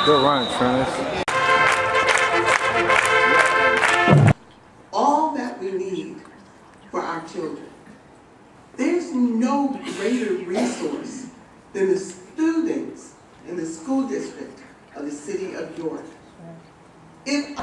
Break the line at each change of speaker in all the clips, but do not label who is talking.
Good run, Trent.
All that we need for our children. There's no greater resource than the students in the school district of the city of York. If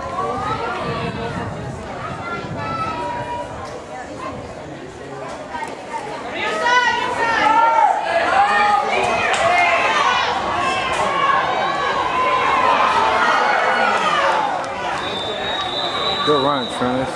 Good run, Trent.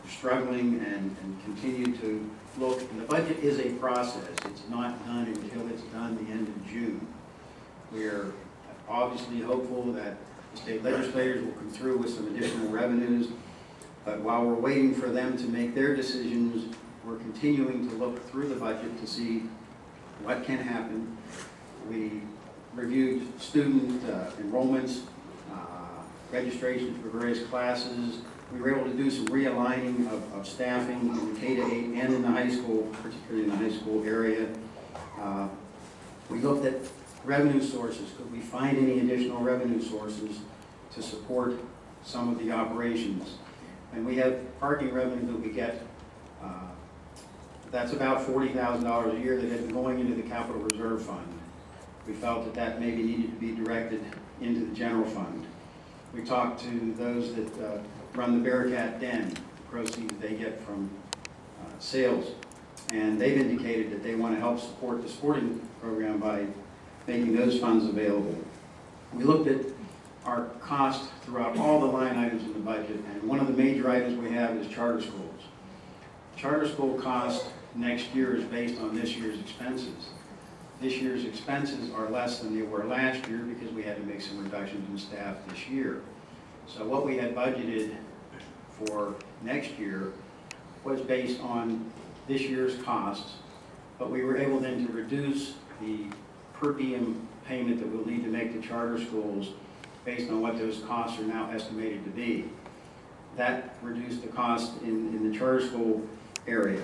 Struggling and continue to look. And the budget is a process. It's not done until it's done the end of June. We're obviously hopeful that the state legislators will come through with some additional revenues. But while we're waiting for them to make their decisions, we're continuing to look through the budget to see what can happen. We reviewed student enrollments, registrations for various classes. We were able to do some realigning of staffing in the K-8 and in the high school, particularly in the high school area. We looked at revenue sources. Could we find any additional revenue sources to support some of the operations? And we have parking revenue that we get. That's about $40,000 a year that had been going into the Capital Reserve Fund. We felt that maybe needed to be directed into the general fund. We talked to those that run the Bearcat Den, the proceeds they get from sales. And they've indicated that they want to help support the sporting program by making those funds available. We looked at our cost throughout all the line items in the budget, and one of the major items we have is charter schools. Charter school cost next year is based on this year's expenses. This year's expenses are less than they were last year because we had to make some reductions in staff this year. So what we had budgeted for next year was based on this year's costs, but we were able then to reduce the per diem payment that we'll need to make to charter schools based on what those costs are now estimated to be. That reduced the cost in the charter school area.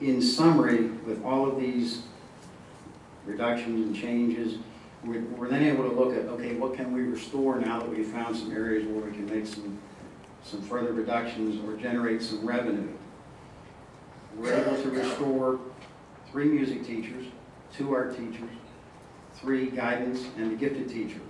In summary, with all of these reductions and changes, we're then able to look at, okay, what can we restore now that we've found some areas where we can make some further reductions or generate some revenue. We're able to restore 3 music teachers, 2 art teachers, 3 guidance, and a gifted teacher.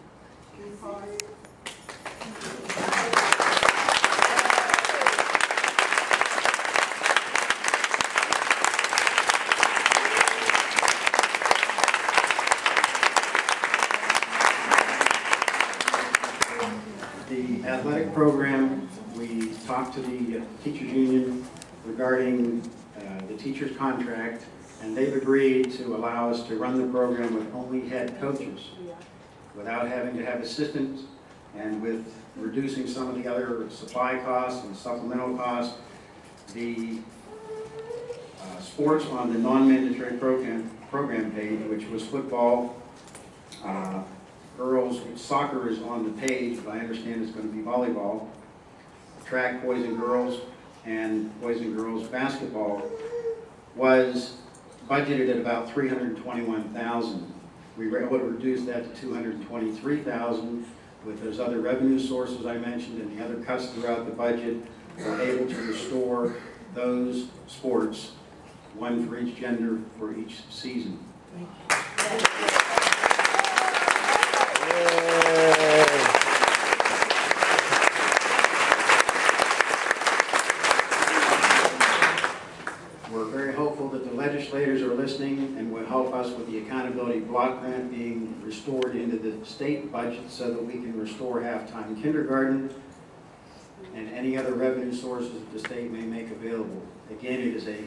The athletic program, we talked to the teachers union regarding the teachers contract, and they've agreed to allow us to run the program with only head coaches without having to have assistants, and with reducing some of the other supply costs and supplemental costs. The sports on the non-mandatory program page, which was football, girls soccer is on the page, but I understand it's going to be volleyball, track boys and girls basketball was budgeted at about $321,000. We were able to reduce that to $223,000 with those other revenue sources I mentioned and the other cuts throughout the budget. We're able to restore those sports, one for each gender for each season. to help us with the accountability block grant being restored into the state budget so that we can restore half-time kindergarten and any other revenue sources that the state may make available. Again, it is a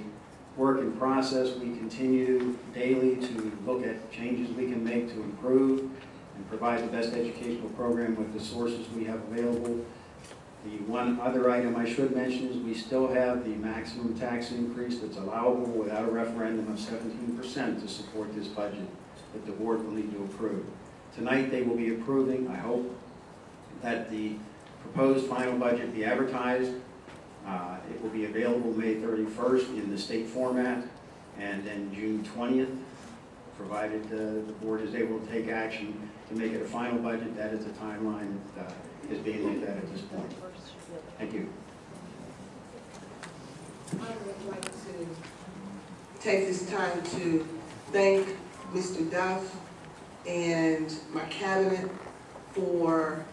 work in process. We continue daily to look at changes we can make to improve and provide the best educational program with the sources we have available. The one other item I should mention is we still have the maximum tax increase that's allowable without a referendum of 17% to support this budget that the board will need to approve. Tonight they will be approving, I hope, that the proposed final budget be advertised. It will be available May 31st in the state format, and then June 20th, provided the board is able to take action to make it a final budget. That is the timeline that is being looked at this point. Thank you.
I would like to take this time to thank Mr. Duff and my cabinet for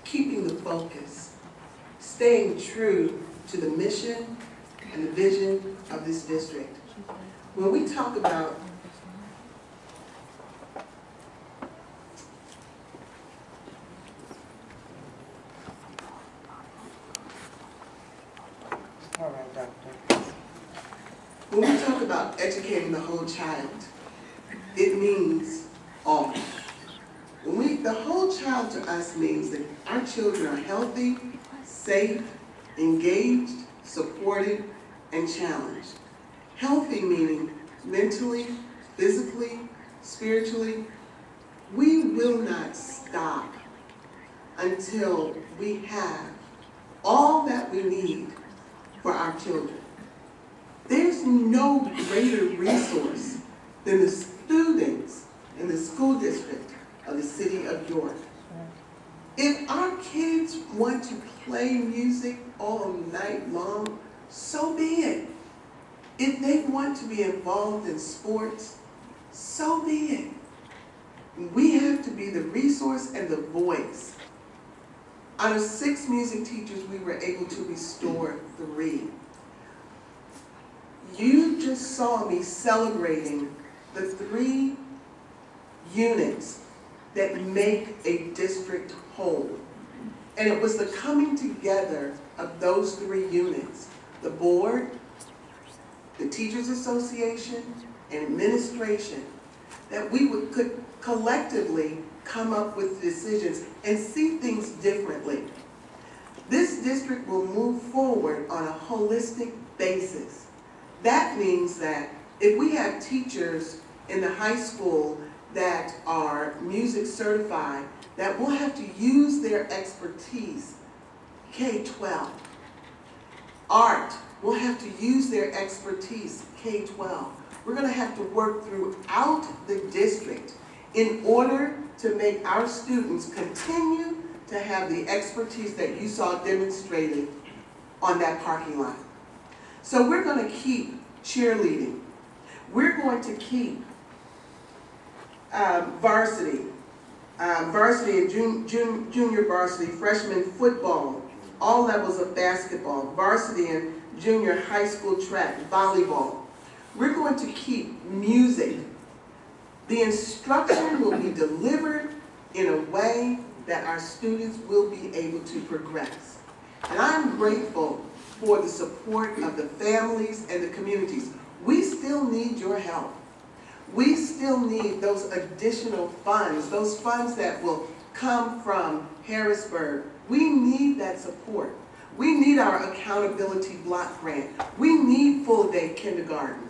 keeping the focus, staying true to the mission and the vision of this district. When we talk about when we talk about educating the whole child, it means all. The whole child to us means that our children are healthy, safe, engaged, supported, and challenged. Healthy meaning mentally, physically, spiritually. We will not stop until we have all that we need for our children. There's no greater resource than the students in the school district of the city of York. If our kids want to play music all night long, so be it. If they want to be involved in sports, so be it. We have to be the resource and the voice. Out of 6 music teachers, we were able to restore 3. You just saw me celebrating the 3 units that make a district whole. And it was the coming together of those 3 units, the board, the Teachers Association, and administration, that we could collectively come up with decisions and see things differently. This district will move forward on a holistic basis. That means that if we have teachers in the high school that are music certified, that will have to use their expertise, K-12. Art will have to use their expertise, K-12. We're going to have to work throughout the district in order to make our students continue to have the expertise that you saw demonstrated on that parking lot. So we're going to keep cheerleading. We're going to keep varsity and junior varsity, freshman football, all levels of basketball, varsity and junior high school track, volleyball. We're going to keep music. The instruction will be delivered in a way that our students will be able to progress. And I'm grateful for the support of the families and the communities. We still need your help. We still need those additional funds, those funds that will come from Harrisburg. We need that support. We need our accountability block grant. We need full day kindergarten.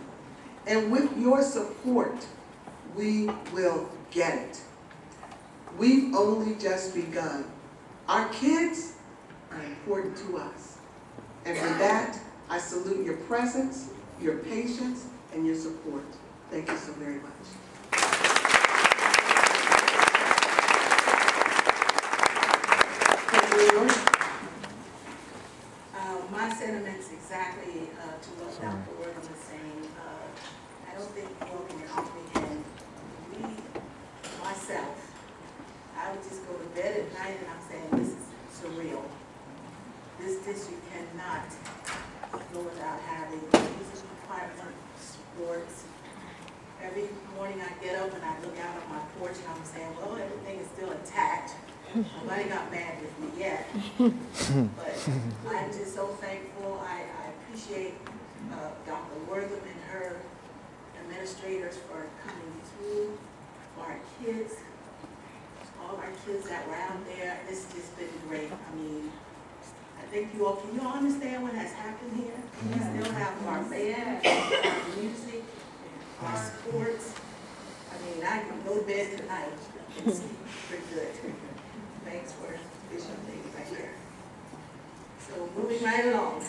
And with your support, we will get it. We've only just begun. Our kids are important to us. And for that, I salute your presence, your patience, and your support. Thank you so very much.
My sentiments exactly to what Dr. Worthing was saying. I don't think you all can comprehend. Myself, I would just go to bed at night and I'm saying, this is surreal. This district cannot go without having music department, sports, every morning I get up and I look out on my porch and I'm saying, well, everything is still intact. Nobody got mad with me yet. But I'm just so thankful. I appreciate Dr. Wortham and her administrators for coming through for our kids. All our kids that were out there, this has just been great. I mean, I think you all, can you all understand what has happened here? We still have our band, our music, our sports. I mean, I can go to bed tonight and sleep pretty good. Thanks for Bishop Lady right here. So moving right along,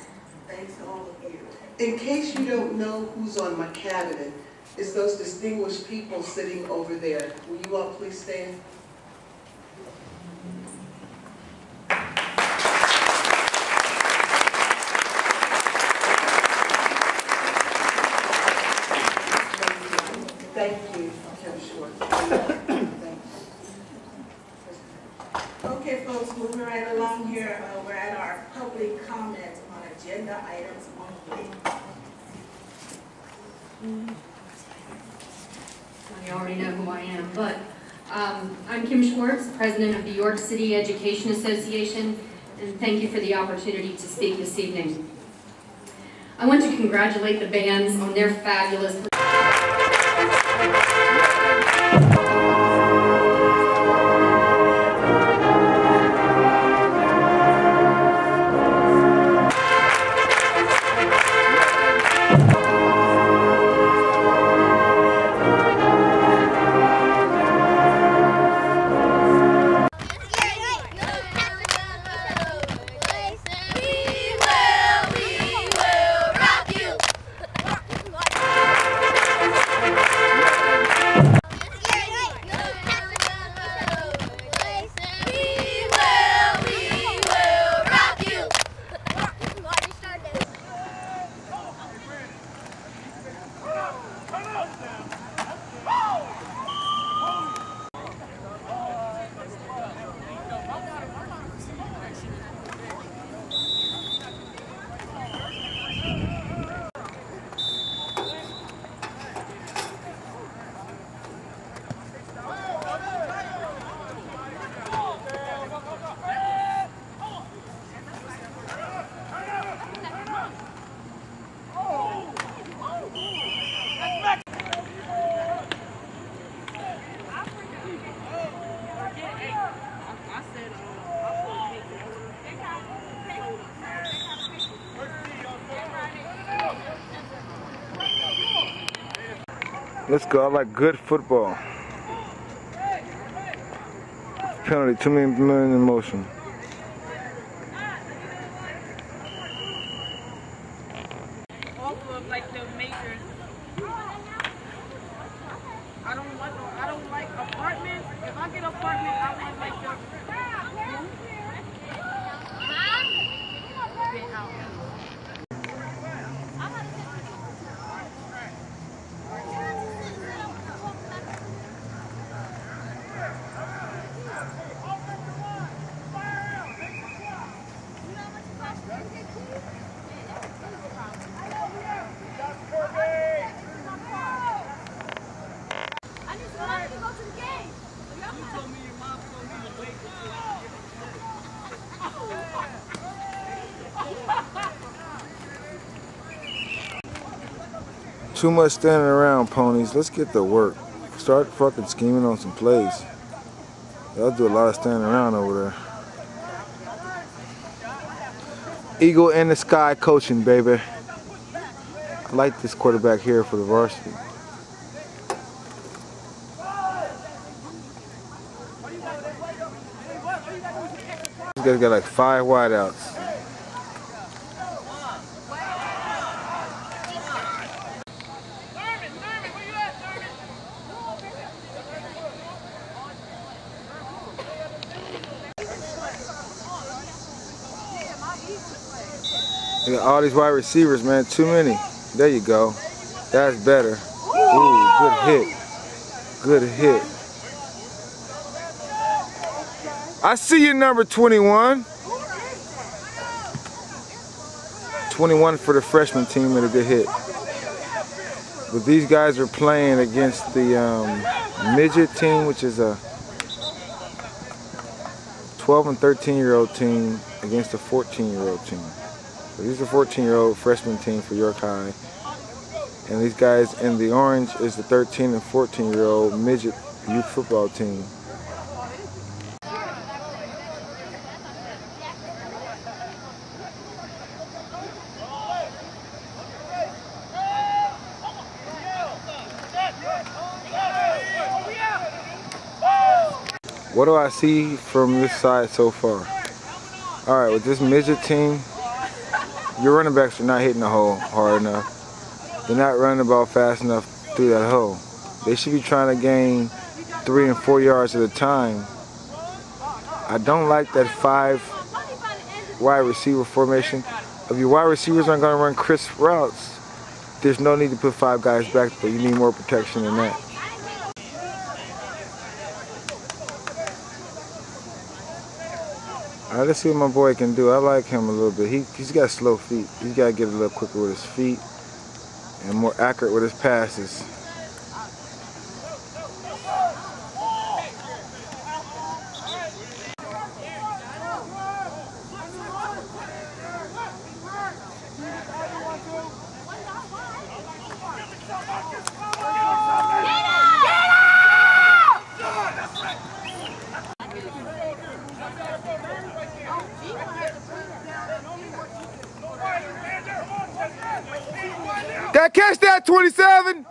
thanks to all of you.
In case you don't know who's on my cabinet, it's those distinguished people sitting over there. Will you all please stand? Thank you, Kim Schwartz. Thank you.
Okay, folks, moving right along here, we're at our public comment on agenda items only.
You already know who I am, but I'm Kim Schwartz, president of the York City Education Association, and thank you for the opportunity to speak this evening. I want to congratulate the bands on their fabulous
Let's go. I like good football. Penalty, 2 million in motion.
Off of like the major. I don't like apartments. If I get an apartment, I want like the
Too much standing around, ponies. Let's get to work. Start fucking scheming on some plays. Y'all do a lot of standing around over there. Eagle in the sky coaching, baby. I like this quarterback here for the varsity. This guy's got like 5 wideouts. You got all these wide receivers, man. Too many. There you go. That's better. Ooh, good hit. Good hit. I see you, number 21. 21 for the freshman team and a good hit. But these guys are playing against the midget team, which is a 12 and 13-year-old team against a 14-year-old team. So these are 14-year-old freshman team for York High. And these guys in the orange is the 13 and 14-year-old midget youth football team. What do I see from this side so far? All right, with this midget team, your running backs are not hitting the hole hard enough. They're not running the ball fast enough through that hole. They should be trying to gain 3 and 4 yards at a time. I don't like that 5 wide receiver formation. If your wide receivers aren't going to run crisp routes, there's no need to put 5 guys back there. You need more protection than that. All right, let's see what my boy can do. I like him a little bit. He's got slow feet. He's got to get a little quicker with his feet and more accurate with his passes. Catch that, 27!